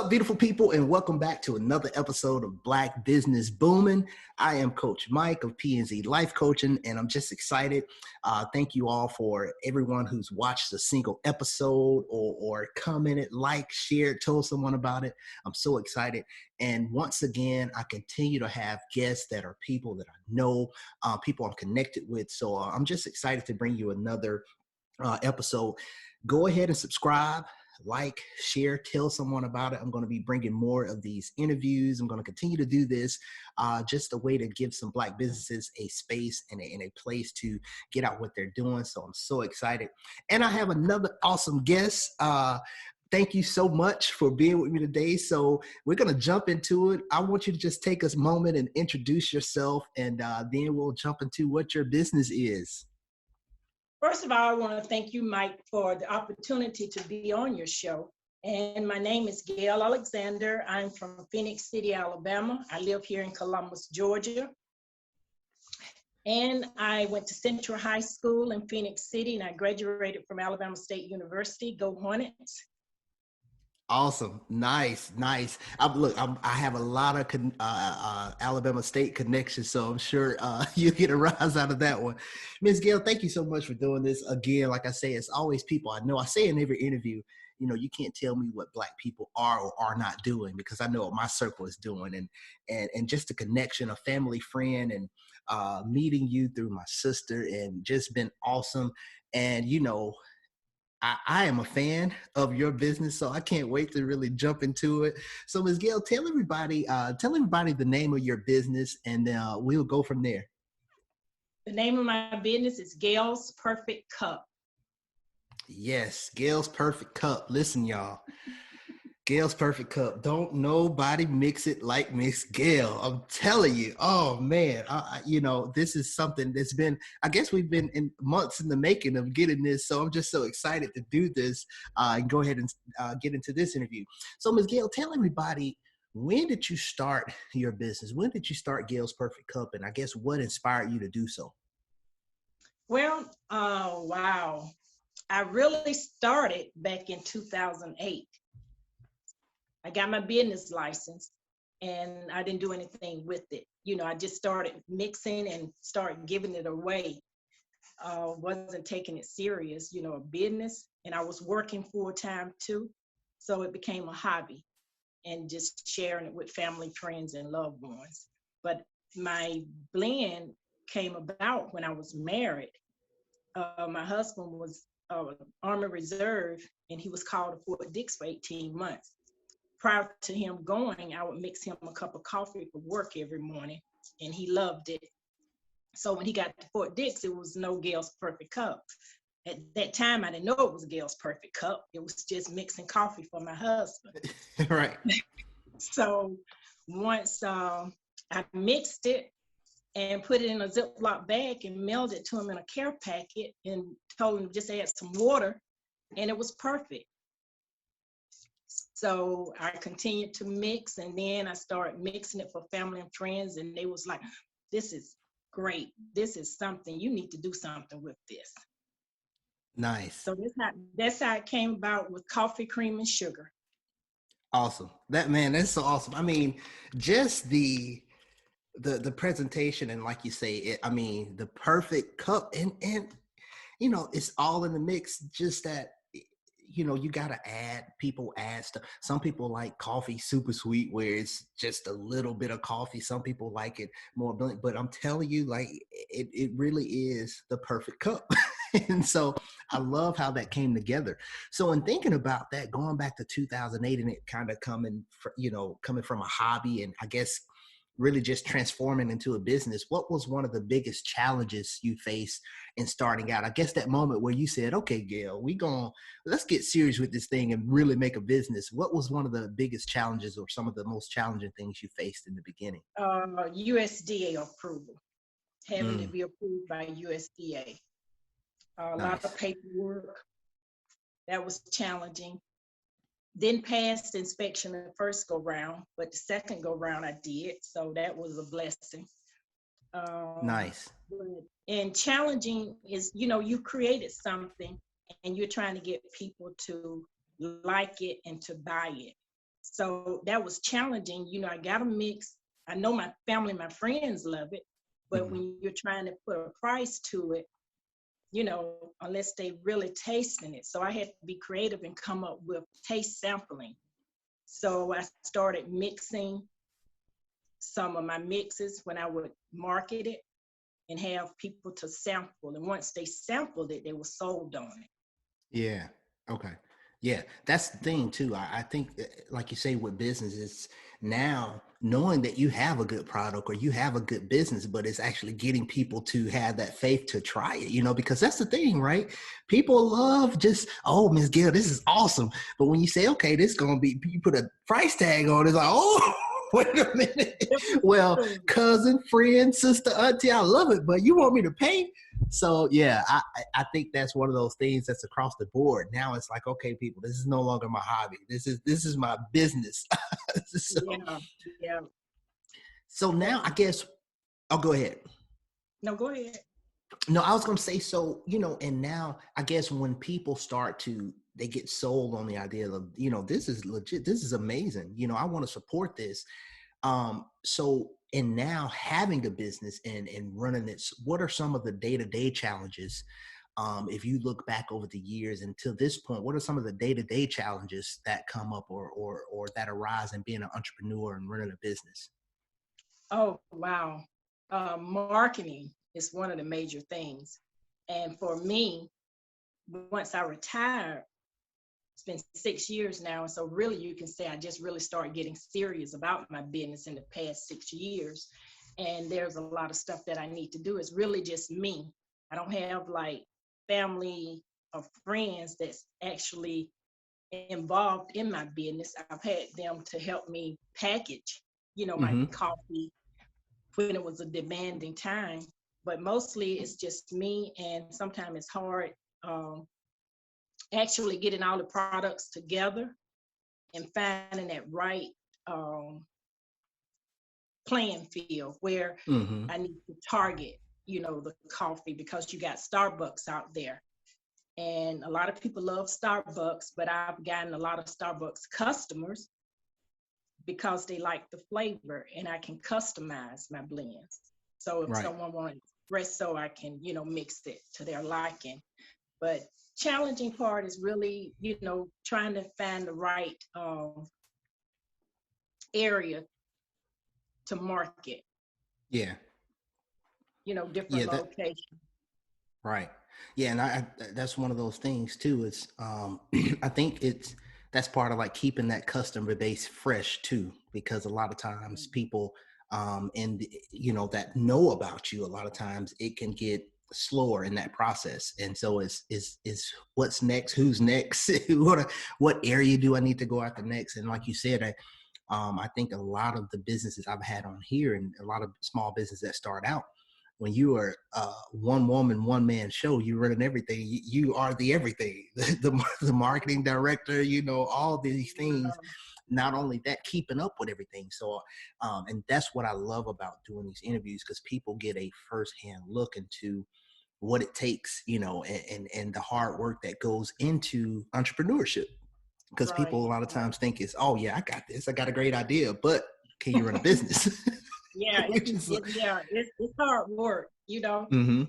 up, beautiful people, and welcome back to another episode of Black Business Booming. I am Coach Mike of P&Z Life Coaching, and I'm just excited. Thank you all for everyone who's watched a single episode or commented, like, shared, told someone about it. I'm so excited. And once again, I continue to have guests that are people that I know, people I'm connected with. So I'm just excited to bring you another episode. Go ahead and subscribe, like, share, tell someone about it. I'm going to be bringing more of these interviews. I'm going to continue to do this, just a way to give some Black businesses a space and a place to get out what they're doing. So I'm so excited. And I have another awesome guest. Thank you so much for being with me today. So we're going to jump into it. I want you to just take a moment and introduce yourself, and then we'll jump into what your business is. First of all, I want to thank you, Mike, for the opportunity to be on your show. And my name is Gail Alexander. I'm from Phoenix City, Alabama. I live here in Columbus, Georgia. And I went to Central High School in Phoenix City, and I graduated from Alabama State University. Go Hornets. Awesome. Nice. I have a lot of Alabama State connections, so I'm sure you get a rise out of that one. Ms. Gail, thank you so much for doing this. Again, like I say, it's always people I know. I say in every interview, you can't tell me what Black people are or are not doing, because I know what my circle is doing. And just a connection, a family friend, and meeting you through my sister, and just been awesome. And, I am a fan of your business, so I can't wait to really jump into it. So, Ms. Gail, tell everybody the name of your business, and we'll go from there. The name of my business is Gail's Perfect Cup. Yes, Gail's Perfect Cup. Listen, y'all. Gail's Perfect Cup. Don't nobody mix it like Miss Gail. I'm telling you. Oh man, this is something that's been, I guess we've been in months in the making of getting this. So I'm just so excited to do this and go ahead and get into this interview. So Ms. Gail, tell everybody, when did you start your business? When did you start Gail's Perfect Cup? And I guess what inspired you to do so? Well, wow. I really started back in 2008. I got my business license, and I didn't do anything with it. I just started mixing and started giving it away. Wasn't taking it serious, a business, and I was working full time too. So it became a hobby and just sharing it with family, friends, and loved ones. But my blend came about when I was married. My husband was Army Reserve, and he was called to Fort Dix for 18 months. Prior to him going, I would mix him a cup of coffee for work every morning, and he loved it. So when he got to Fort Dix, it was no Gail's Perfect Cup. At that time, I didn't know it was Gail's Perfect Cup. It was just mixing coffee for my husband. Right. So once I mixed it and put it in a Ziploc bag and mailed it to him in a care packet and told him to just add some water, and it was perfect. So I continued to mix, and then I started mixing it for family and friends, and they was like, this is great. This is something, you need to do something with this. Nice. So that's how it came about, with coffee, cream, and sugar. Awesome. That's so awesome. I mean, just the presentation, and like you say, the perfect cup, and it's all in the mix. Just that, you got to people add stuff. Some people like coffee super sweet, where it's just a little bit of coffee. Some people like it more blunt, but I'm telling you, like, it really is the perfect cup. And so I love how that came together. So in thinking about that, going back to 2008, and it kind of coming from a hobby, and I guess really just transforming into a business, what was one of the biggest challenges you faced in starting out? I guess that moment where you said, okay, Gail, let's get serious with this thing and really make a business. What was one of the biggest challenges, or some of the most challenging things you faced in the beginning? USDA approval, having to be approved by USDA. A lot of paperwork. That was challenging. Didn't pass the inspection the first go round, but the second go round I did, so that was a blessing. Nice. And challenging is, you created something and you're trying to get people to like it and to buy it. So that was challenging. You know, I got a mix. I know my family, my friends love it, but Mhm. when you're trying to put a price to it, you know, unless they really tasting it. So I had to be creative and come up with taste sampling. So I started mixing some of my mixes when I would market it and have people to sample. And once they sampled it, they were sold on it. Yeah. Okay. Yeah, that's the thing too. I think, like you say, with business, it's now knowing that you have a good product or you have a good business, but it's actually getting people to have that faith to try it, because that's the thing, right? People love just, oh, Miss Gail, this is awesome. But when you say, okay, this is going to be, you put a price tag on it, it's like, oh, wait a minute. Well, cousin, friend, sister, auntie, I love it, but you want me to pay? So yeah, I think that's one of those things that's across the board. Now it's like, okay, people, this is no longer my hobby. This is my business. so, Yeah, yeah, so yeah. now I guess I'll go ahead. No, go ahead. No, I was gonna say, so, and now I guess when people they get sold on the idea of, this is legit, this is amazing. I want to support this. So, and now having a business and running it, what are some of the day-to-day challenges? If you look back over the years until this point, what are some of the day-to-day challenges that come up or that arise in being an entrepreneur and running a business? Oh, wow. Marketing is one of the major things. And for me, once I retired, it's been 6 years now. And so really you can say I just really started getting serious about my business in the past 6 years. And there's a lot of stuff that I need to do. It's really just me. I don't have like family or friends that's actually involved in my business. I've had them to help me package, my Mm-hmm. coffee when it was a demanding time. But mostly it's just me, and sometimes it's hard actually getting all the products together and finding that right um, playing field where Mm-hmm. I need to target, the coffee, because you got Starbucks out there. And a lot of people love Starbucks, but I've gotten a lot of Starbucks customers because they like the flavor and I can customize my blends. So if Right. someone wants espresso, I can, mix it to their liking. But challenging part is really, trying to find the right area to market, Yeah. Yeah. different That. locations. Right. Yeah, and that's one of those things too. It's I think that's part of like keeping that customer base fresh too, because a lot of times people and that know about you, a lot of times it can get slower in that process. And so is what's next, who's next, what area do I need to go after next? And like you said, I think a lot of the businesses I've had on here and a lot of small businesses that start out, when you are one woman, one man show, you're running everything. You are the everything, the marketing director, all these things. Not only that, keeping up with everything. So, and that's what I love about doing these interviews, because people get a firsthand look into what it takes, and the hard work that goes into entrepreneurship. Because Right, people a lot of right. times think it's, oh yeah, I got this, I got a great idea, but can you run a business? Yeah, Which is, it's hard work, mm-hmm,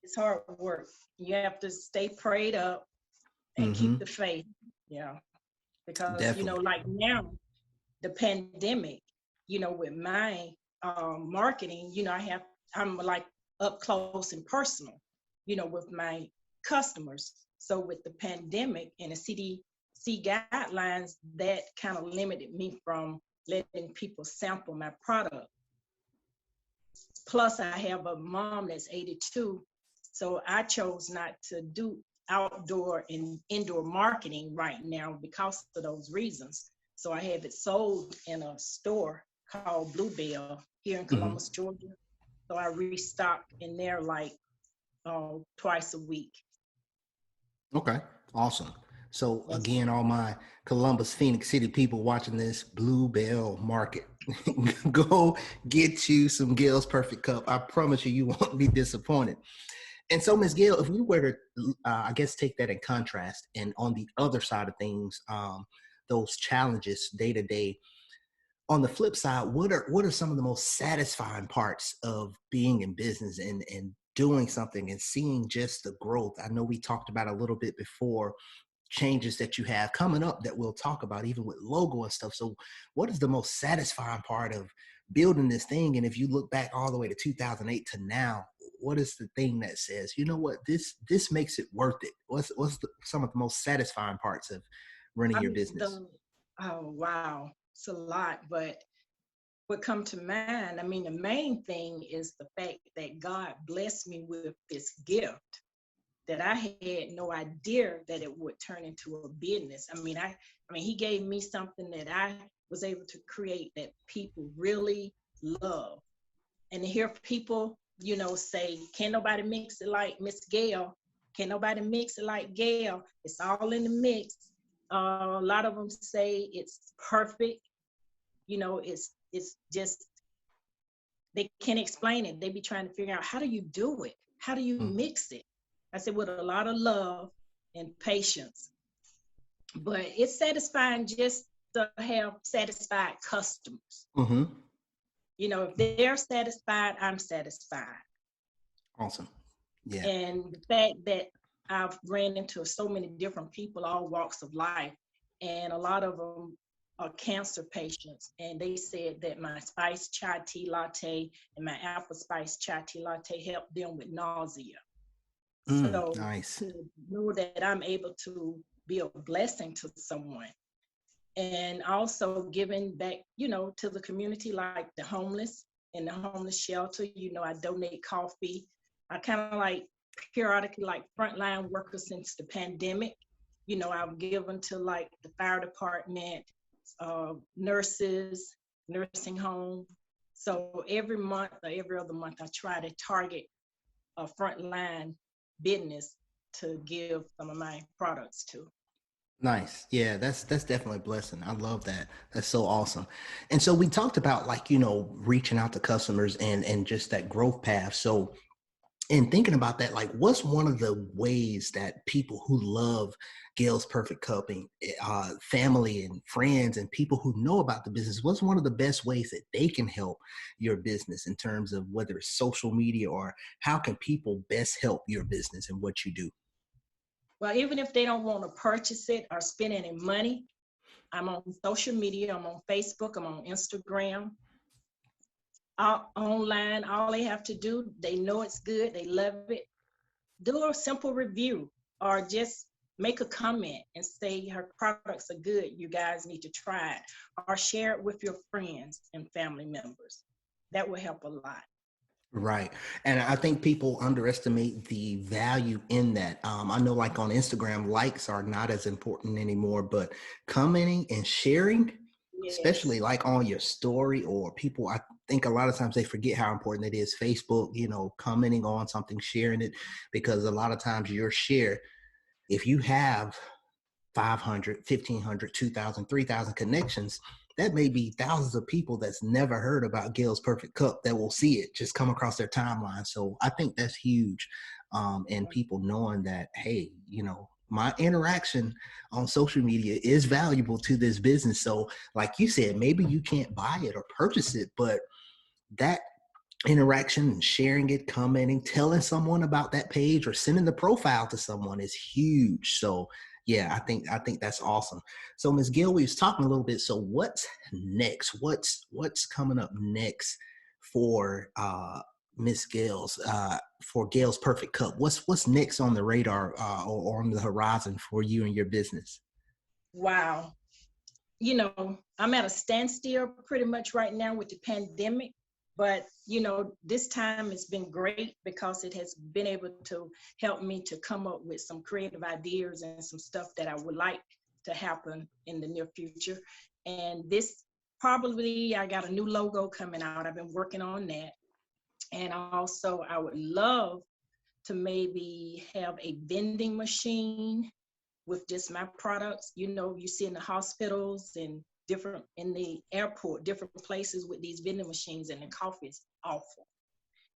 it's hard work. You have to stay prayed up and mm-hmm, keep the faith. Yeah. Because, definitely. like now, the pandemic, with my marketing, I'm like up close and personal, with my customers. So with the pandemic and the CDC guidelines, that kind of limited me from letting people sample my product. Plus, I have a mom that's 82, so I chose not to do outdoor and indoor marketing right now because of those reasons. So I have it sold in a store called Bluebell here in Mm-hmm. Columbus, Georgia. So I restock in there like twice a week. Okay, awesome. So Yes. again, all my Columbus, Phoenix City people watching this, Bluebell Market, go get you some Gail's Perfect Cup. I promise you, you won't be disappointed. And so, Ms. Gail, if we were to, I guess, take that in contrast, and on the other side of things, those challenges day to day, on the flip side, what are some of the most satisfying parts of being in business and doing something and seeing just the growth? I know we talked about a little bit before, changes that you have coming up that we'll talk about, even with logo and stuff. So what is the most satisfying part of building this thing? And if you look back all the way to 2008 to now, what is the thing that says, you know what, this makes it worth it? Some of the most satisfying parts of running I your mean, business? oh, wow, it's a lot, but what come to mind, I mean, the main thing is the fact that God blessed me with this gift that I had no idea that it would turn into a business. I mean, he gave me something that I was able to create that people really love. And to hear people, say, can't nobody mix it like Miss Gail. Can't nobody mix it like Gail. It's all in the mix. A lot of them say it's perfect. It's just, they can't explain it. They be trying to figure out, how do you do it? How do you Mm, mix it? I said, with a lot of love and patience. But it's satisfying just to have satisfied customers. mm-hmm. If they're satisfied, I'm satisfied. Awesome. Yeah. And the fact that I've ran into so many different people, all walks of life, and a lot of them are cancer patients. And they said that my spiced chai tea latte and my apple spice chai tea latte helped them with nausea. So Nice. to know that I'm able to be a blessing to someone, and also giving back, to the community, like the homeless and the homeless shelter. I donate coffee. I kind of like periodically, like frontline workers since the pandemic. I've given to like the fire department, nurses, nursing home. So every month or every other month, I try to target a frontline business to give some of my products to. Nice. Yeah, that's definitely a blessing. I love that. That's so awesome. And so we talked about, like, reaching out to customers and just that growth path. So in thinking about that, like, what's one of the ways that people who love Gail's Perfect Cupping, family and friends and people who know about the business, what's one of the best ways that they can help your business in terms of whether it's social media, or how can people best help your business and what you do? Well, even if they don't want to purchase it or spend any money, I'm on social media. I'm on Facebook. I'm on Instagram. Online, all they have to do, they know it's good, they love it. Do a simple review, or just make a comment and say her products are good. You guys need to try it, or share it with your friends and family members. That will help a lot. Right. And I think people underestimate the value in that. I know, like, on Instagram, likes are not as important anymore, but commenting and sharing, especially Yes. like on your story, or people, I think a lot of times they forget how important it is. Facebook, commenting on something, sharing it, because a lot of times your share, if you have 500, 1,500, 2,000, 3,000 connections, that may be thousands of people that's never heard about Gail's Perfect Cup that will see it just come across their timeline. So I think that's huge. And people knowing that, hey, my interaction on social media is valuable to this business. So like you said, maybe you can't buy it or purchase it, but that interaction and sharing it, commenting, telling someone about that page, or sending the profile to someone is huge. So yeah, I think that's awesome. So Ms. Gill, we was talking a little bit. So what's next? What's coming up next for Miss Gale's for Gail's Perfect Cup? What's next on the radar, or on the horizon for you and your business? Wow. I'm at a standstill pretty much right now with the pandemic, but this time has been great because it has been able to help me to come up with some creative ideas and some stuff that I would like to happen in the near future. And this, probably, I got a new logo coming out. I've been working on that. And also I would love to maybe have a vending machine with just my products. You see in the hospitals and different, in the airport, different places with these vending machines, and the coffee is awful.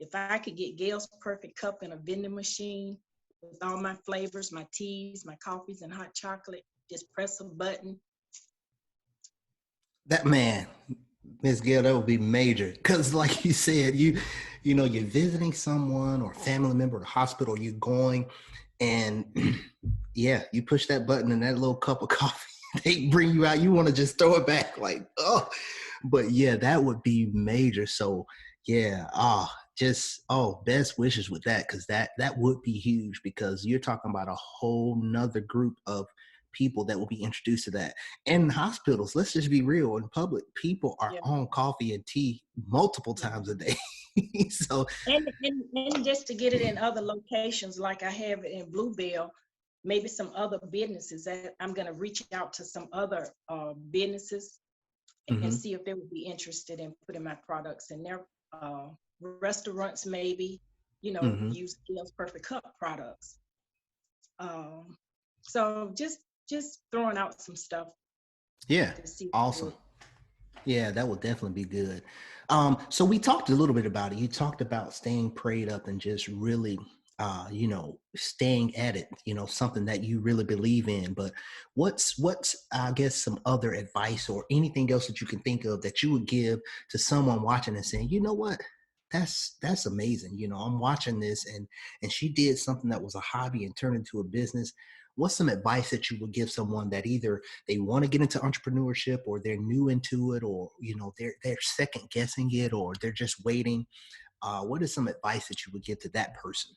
If I could get Gail's Perfect Cup in a vending machine with all my flavors, my teas, my coffees, and hot chocolate, just press a button, That man, Miss Gail, that would be major. Because like you said, you know, you're visiting someone or a family member at the hospital, you're going and yeah, you push that button and that little cup of coffee, they bring you out. You want to just throw it back like, oh, but yeah, that would be major. So yeah, best wishes with that, because that would be huge, because you're talking about a whole nother group of people that will be introduced to that. And in hospitals, let's just be real, in public, people are Yeah. on coffee and tea multiple Yeah. times a day. So And just to get it in other locations, like I have it in Bluebell, maybe some other businesses that I'm going to reach out to some other businesses and mhm, see if they would be interested in putting my products in their restaurants, maybe, mhm. use Gail's Perfect Cup products. Um, so just throwing out some stuff Yeah, to see if it awesome. would. Yeah, that would definitely be good. So we talked a little bit about it. You talked about staying prayed up and just really, staying at it. You know, something that you really believe in. But what's I guess some other advice or anything else that you can think of that you would give to someone watching and saying, you know what, that's amazing. You know, I'm watching this and she did something that was a hobby and turned into a business. What's some advice that you would give someone that either they want to get into entrepreneurship or they're new into it, or they're second guessing it, or they're just waiting? What is some advice that you would give to that person?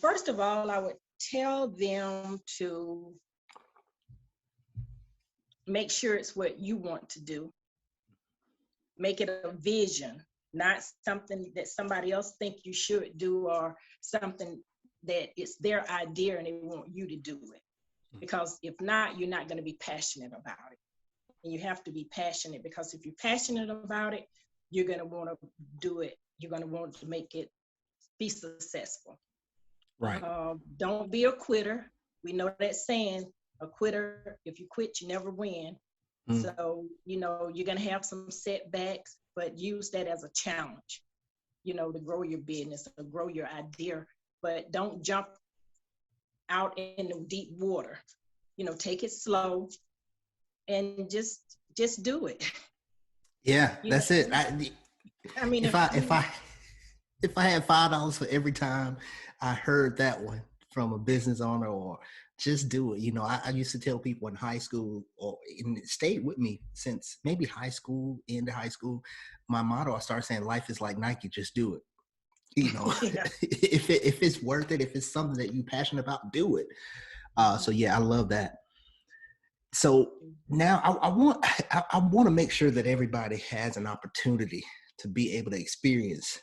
First of all, I would tell them to make sure it's what you want to do. Make it a vision, not something that somebody else think you should do, or something that it's their idea and they want you to do it. Because if not, you're not going to be passionate about it. And you have to be passionate, because if you're passionate about it, you're going to want to do it. You're going to want to make it be successful. Right. Don't be a quitter. We know that saying, a quitter, if you quit, you never win. Mm. So, you're going to have some setbacks, but use that as a challenge, to grow your business or grow your idea. But don't jump out in the deep water. Take it slow and just do it. Yeah, You that's it. know, I mean, If if I if you, I if I had $5 for every time I heard that one from a business owner, or just do it. You know, I used to tell people in high school, or it stayed with me since maybe high school, into high school. My motto, I started saying, life is like Nike, just do it. You know, yeah. if it's worth it, if it's something that you're passionate about, do it. So yeah, I love that. So now I want to make sure that everybody has an opportunity to be able to experience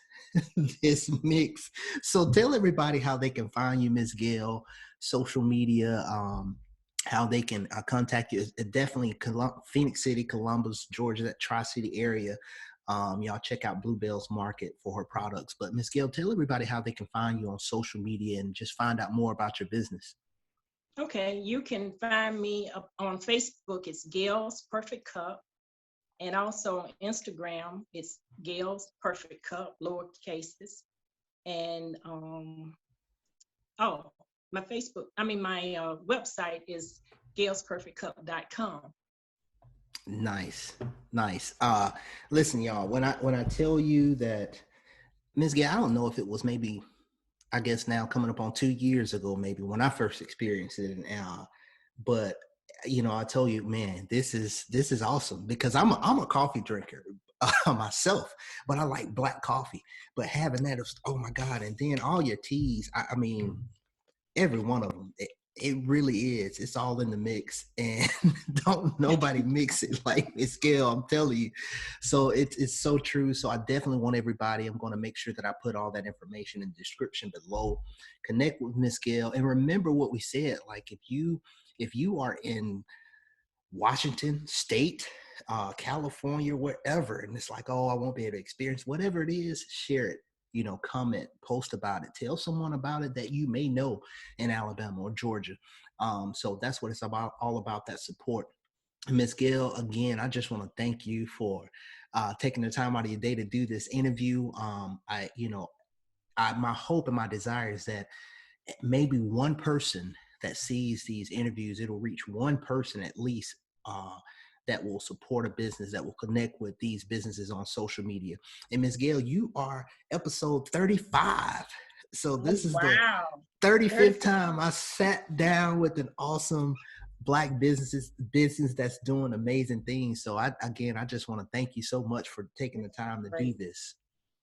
this mix. So tell everybody how they can find you, Miss Gail, social media, how they can contact you. Definitely Phoenix City, Columbus, Georgia, that Tri-City area. Y'all check out Bluebell's Market for her products. But Miss Gail, tell everybody how they can find you on social media and just find out more about your business. Okay, you can find me up on Facebook. It's Gail's Perfect Cup, and also on Instagram, it's Gail's Perfect Cup, lower cases. And oh, my website is gailsperfectcup.com. Nice, nice. Listen, y'all. When I tell you that Miss Gail, I don't know if it was maybe, I guess now coming up on 2 years ago, maybe when I first experienced it, and but I told you, man, this is awesome, because I'm a coffee drinker myself, but I like black coffee. But having that, oh my god! And then all your teas, I mean, every one of them. It really is. It's all in the mix, and don't nobody mix it like Miss Gail. I'm telling you. So it's so true. So I definitely want everybody. I'm going to make sure that I put all that information in the description below. Connect with Miss Gail, and remember what we said. Like if you are in Washington State, California, wherever. And it's like, oh, I won't be able to experience whatever it is, share it, comment, post about it, tell someone about it that you may know in Alabama or Georgia. So that's what it's about, all about, that support. Miss Gail, again, I just want to thank you for taking the time out of your day to do this interview. My hope and my desire is that maybe one person that sees these interviews, it'll reach one person at least, that will support a business, that will connect with these businesses on social media. And Ms. Gail, you are episode 35. So Oh, this is the wow. 35th 35. time I sat down with an awesome Black business that's doing amazing things. So I just want to thank you so much for taking the time to do Great. this.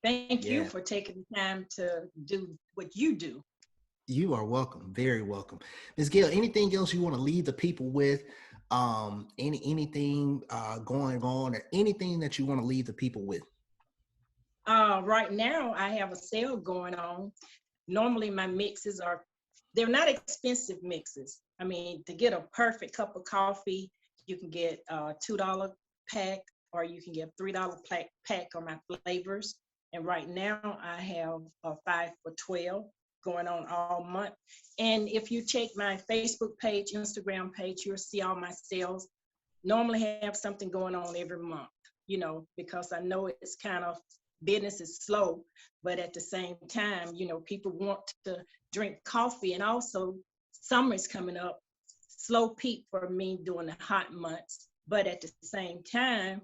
Thank you Yeah, for taking the time to do what you do. you are welcome. Very welcome. Ms. Gail, anything else you want to leave the people with? Anything going on, or anything that you want to leave the people with? Right now, I have a sale going on. Normally, my mixes they're not expensive mixes. I mean, to get a perfect cup of coffee, you can get a $2 pack, or you can get $3 pack on my flavors. And right now, I have a 5 for 12 going on all month. And if you check my Facebook page, Instagram page, you'll see all my sales. Normally have something going on every month, because I know it's kind of business is slow, but at the same time, people want to drink coffee, and also summer is coming up, slow peak for me during the hot months. But at the same time,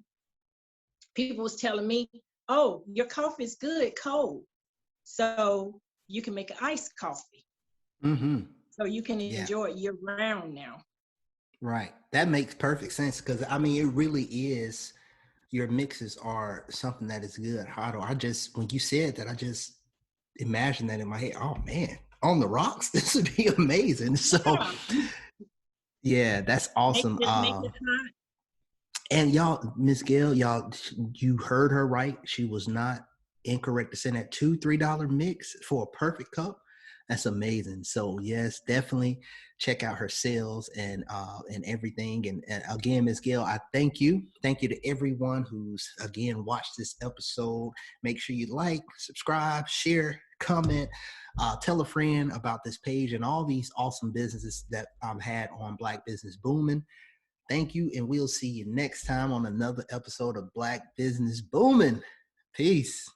people was telling me, oh, your coffee is good cold, so you can make an iced coffee, Mm-hmm. so you can Yeah. enjoy it year round now. Right. That makes perfect sense, because I mean, it really is. Your mixes are something that is good. When you said that, I just imagined that in my head. Oh man, on the rocks, this would be amazing. So Yeah, yeah, that's awesome. just make it hot. And y'all, Miss Gail, you heard her right. She was not incorrect to send that $2-3 mix for a perfect cup. That's amazing. So yes, definitely check out her sales and everything. And again, Miss Gail, I thank you. Thank you to everyone who's again watched this episode. Make sure you like, subscribe, share, comment, tell a friend about this page and all these awesome businesses that I've had on Black Business Booming. Thank you, and we'll see you next time on another episode of Black Business Booming. Peace.